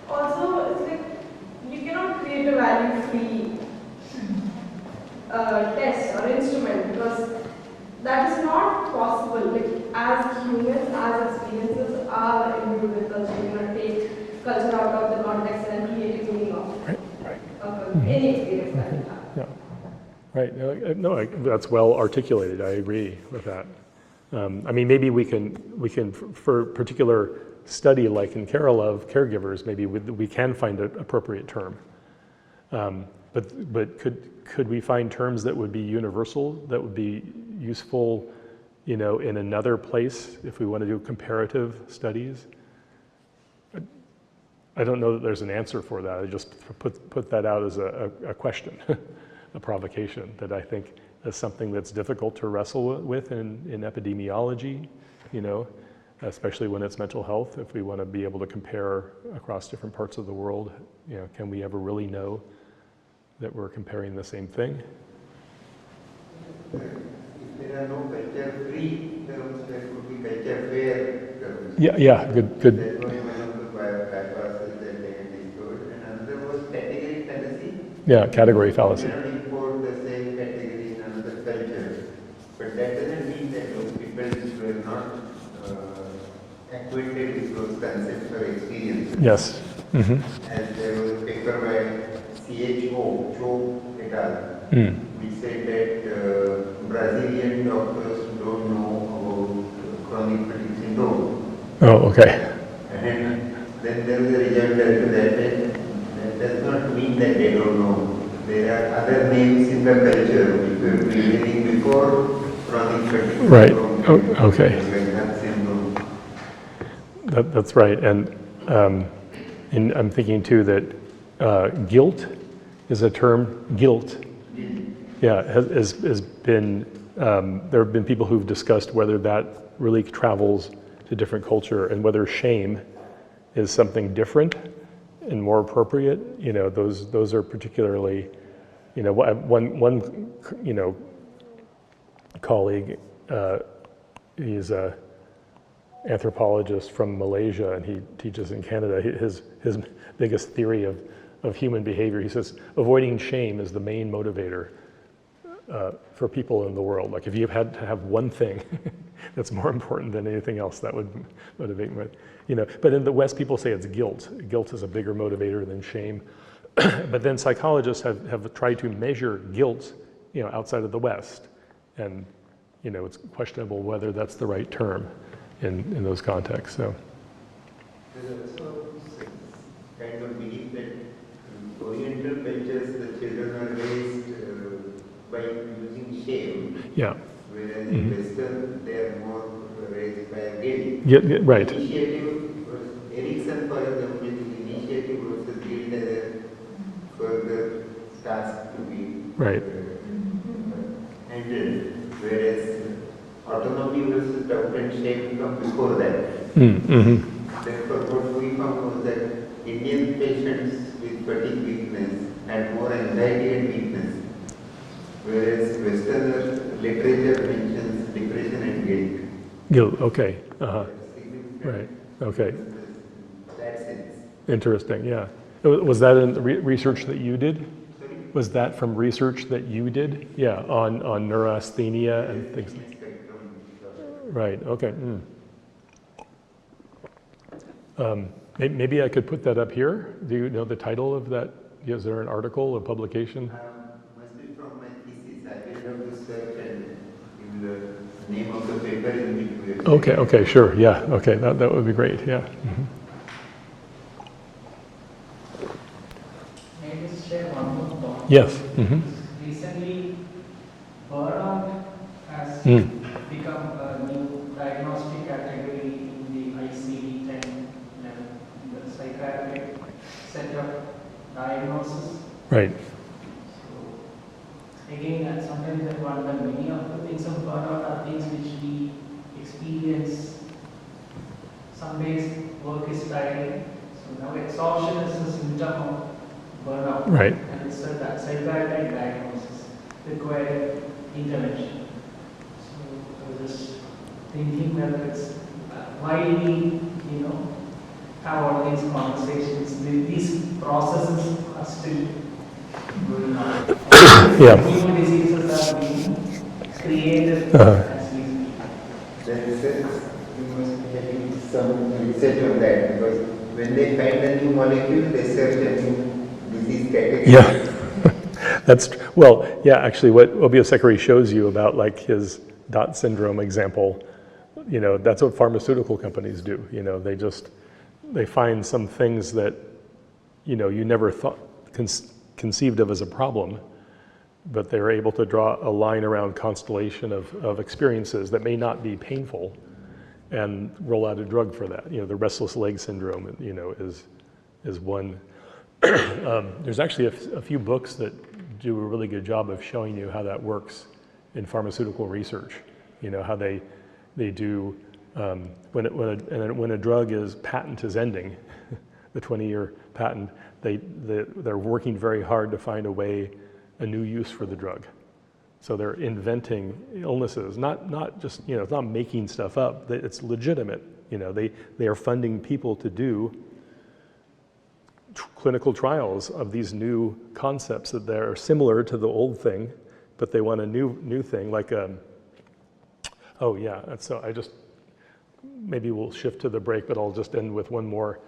[SPEAKER 3] Also, it's like you cannot create a value-free test or instrument because that is not possible. Like, as humans, as experiences are imbued with culture, you cannot take culture out of the context and create a meaning of any experience that you have.
[SPEAKER 4] Yeah, right. No, that's well articulated. I agree with that. I mean, maybe we can for particular study like in Kerala of caregivers, maybe we can find an appropriate term. But could we find terms that would be universal, that would be useful, in another place if we want to do comparative studies? I don't know that there's an answer for that. I just put that out as a question, a provocation that I think is something that's difficult to wrestle with in epidemiology, especially when it's mental health. If we want to be able to compare across different parts of the world, can we ever really know that we're comparing the same thing?
[SPEAKER 2] If there are no culture-free terms, there could be culture-fair terms.
[SPEAKER 4] Yeah, good.
[SPEAKER 2] That was one of the bypasses that they had discovered. And another was category fallacy.
[SPEAKER 4] Yeah, category fallacy.
[SPEAKER 2] You cannot import the same category in another culture. But that doesn't mean that those people were not acquainted with those concepts or experiences.
[SPEAKER 4] Yes. Mm-hmm.
[SPEAKER 2] As there was a paper by Cho et al. Which said that Brazilian doctors don't know about chronic fatigue syndrome.
[SPEAKER 4] Oh, okay.
[SPEAKER 2] And then there was a result after that does not mean that they don't know. There are other names in the culture which were prevailing before chronic fatigue syndrome.
[SPEAKER 4] Right. Oh, okay.
[SPEAKER 2] Like that syndrome.
[SPEAKER 4] That's right. And I'm thinking too that guilt is a term. Guilt. Yeah, has been. There have been people who've discussed whether that really travels to different culture and whether shame is something different and more appropriate. Those are particularly, one colleague, he's a anthropologist from Malaysia and he teaches in Canada. His biggest theory of human behavior, he says, avoiding shame is the main motivator for people in the world. Like if you had to have one thing that's more important than anything else, that would motivate me. But in the West, people say it's guilt. Guilt is a bigger motivator than shame. But then psychologists have tried to measure guilt, outside of the West, and it's questionable whether that's the right term in those contexts. So.
[SPEAKER 2] There's also kind of belief that in Oriental cultures, the children are raised by using shame.
[SPEAKER 4] Yeah.
[SPEAKER 2] Whereas in Western, they are more raised by guilt.
[SPEAKER 4] Yeah, right.
[SPEAKER 2] Initiative, Erickson, for example, initiative versus guilt as a further task to be
[SPEAKER 4] Right.
[SPEAKER 2] handled, whereas autonomy versus doubt and shame come before that.
[SPEAKER 4] Mm-hmm.
[SPEAKER 2] Therefore, what we found was that Indian patients with fatigue weakness had more anxiety and weakness, whereas Western literature mentions depression and guilt.
[SPEAKER 4] Guilt. Okay. Uh-huh.
[SPEAKER 2] Significant
[SPEAKER 4] Right. Okay.
[SPEAKER 2] in that sense.
[SPEAKER 4] Interesting. Yeah. Was that in the research that you did?
[SPEAKER 2] Sorry?
[SPEAKER 1] was that from research that you did? Yeah, on neurasthenia and things. Right, okay. Maybe I could put that up here. Do you know the title of that? Is there an article, a publication?
[SPEAKER 2] Must be from my thesis. I will have to search and give the name of the paper in the website.
[SPEAKER 1] Okay, sure, yeah, okay, that would be great, yeah.
[SPEAKER 6] May I just share one more thought?
[SPEAKER 1] Yes.
[SPEAKER 6] Recently, burnout has become a new diagnostic category in the ICD-10 level, the psychiatric set of diagnosis.
[SPEAKER 1] Right.
[SPEAKER 6] So, again, sometimes I wonder, many of the things of burnout are things which we experience. Some days work is tiring, so now exhaustion is a symptom of burnout.
[SPEAKER 1] Right.
[SPEAKER 6] And it's a psychiatric diagnosis required intervention. So I was just thinking that it's why we, have all these conversations. These processes are still going on.
[SPEAKER 1] Yeah.
[SPEAKER 6] New diseases are being created as we speak.
[SPEAKER 2] Then you must be having some research on that, because when they find a new molecule, they search a new disease category.
[SPEAKER 1] Yeah, actually what Obiosecari shows you about like his Dot syndrome example, that's what pharmaceutical companies do. They find some things that, you never thought, conceived of as a problem, but they're able to draw a line around constellation of experiences that may not be painful and roll out a drug for that. The restless leg syndrome, is one. There's actually a few books that do a really good job of showing you how that works in pharmaceutical research. How they do, when a drug's patent is ending, the 20-year patent, they're working very hard to find a new use for the drug. So they're inventing illnesses, not just, it's not making stuff up, it's legitimate. They are funding people to do clinical trials of these new concepts that they're similar to the old thing, but they want a new thing, like maybe we'll shift to the break, but I'll just end with one more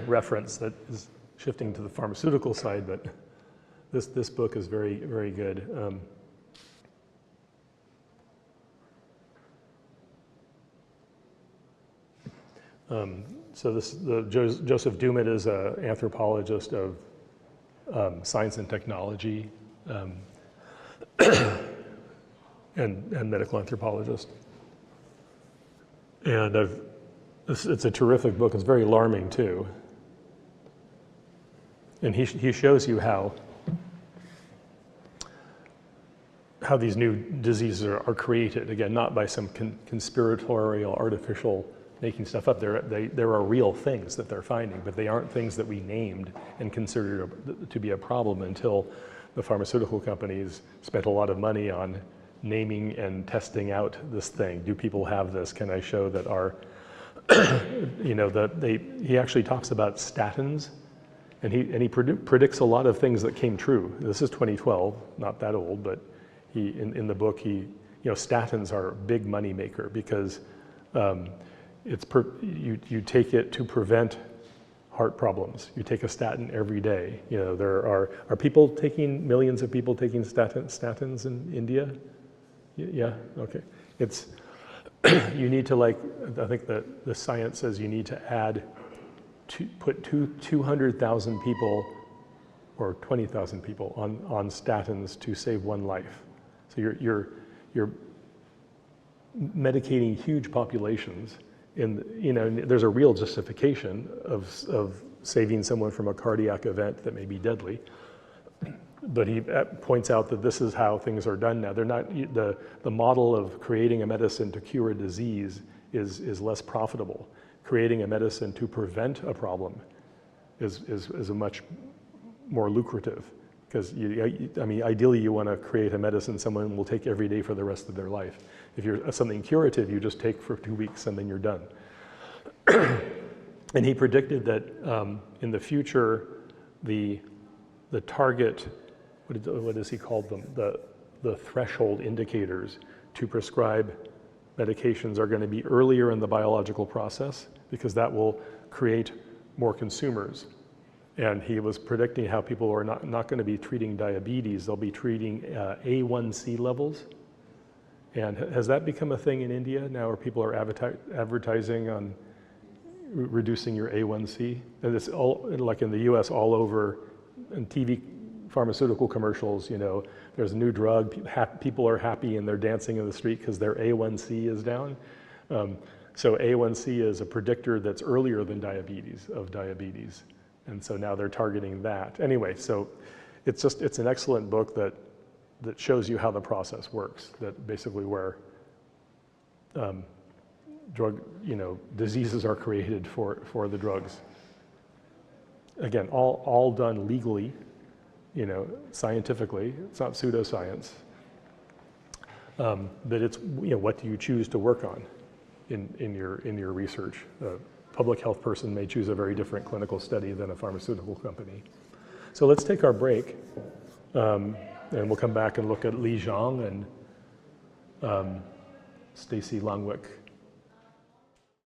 [SPEAKER 1] reference that is shifting to the pharmaceutical side, but this book is very, very good. Joseph Dumet is an anthropologist of science and technology and medical anthropologist. And it's a terrific book. It's very alarming too. And he shows you how these new diseases are created. Again, not by some conspiratorial, artificial making stuff up. There are real things that they're finding, but they aren't things that we named and considered to be a problem until the pharmaceutical companies spent a lot of money on naming and testing out this thing. Do people have this? Can I show that our, he actually talks about statins, and he predicts a lot of things that came true. This is 2012, not that old, but in the book, statins are a big money maker because you take it to prevent heart problems. You take a statin every day. There are millions of people taking statins in India? Yeah, okay. You need to I think that the science says you need to put 200,000 people or 20,000 people on statins to save one life. So you're medicating huge populations. There's a real justification of saving someone from a cardiac event that may be deadly. But he points out that this is how things are done now. They're not the model of creating a medicine to cure a disease is less profitable. Creating a medicine to prevent a problem is a much more lucrative, because ideally you want to create a medicine someone will take every day for the rest of their life. If you're something curative, you just take for 2 weeks and then you're done. And he predicted that in the future, the target what does he call them? The threshold indicators to prescribe medications are going to be earlier in the biological process because that will create more consumers. And he was predicting how people are not going to be treating diabetes, they'll be treating A1C levels. And has that become a thing in India now where people are advertising on reducing your A1C? And it's all, like in the US, all over in TV pharmaceutical commercials, you know, there's a new drug, people are happy and they're dancing in the street because their A1C is down. So A1C is a predictor that's earlier than diabetes. And so now they're targeting that. Anyway, so it's an excellent book that shows you how the process works, that basically where diseases are created for the drugs. Again, all done legally, scientifically. It's not pseudoscience. But it's, what do you choose to work on in your research? A public health person may choose a very different clinical study than a pharmaceutical company. So let's take our break, and we'll come back and look at Li Zhang and Stacy Longwick.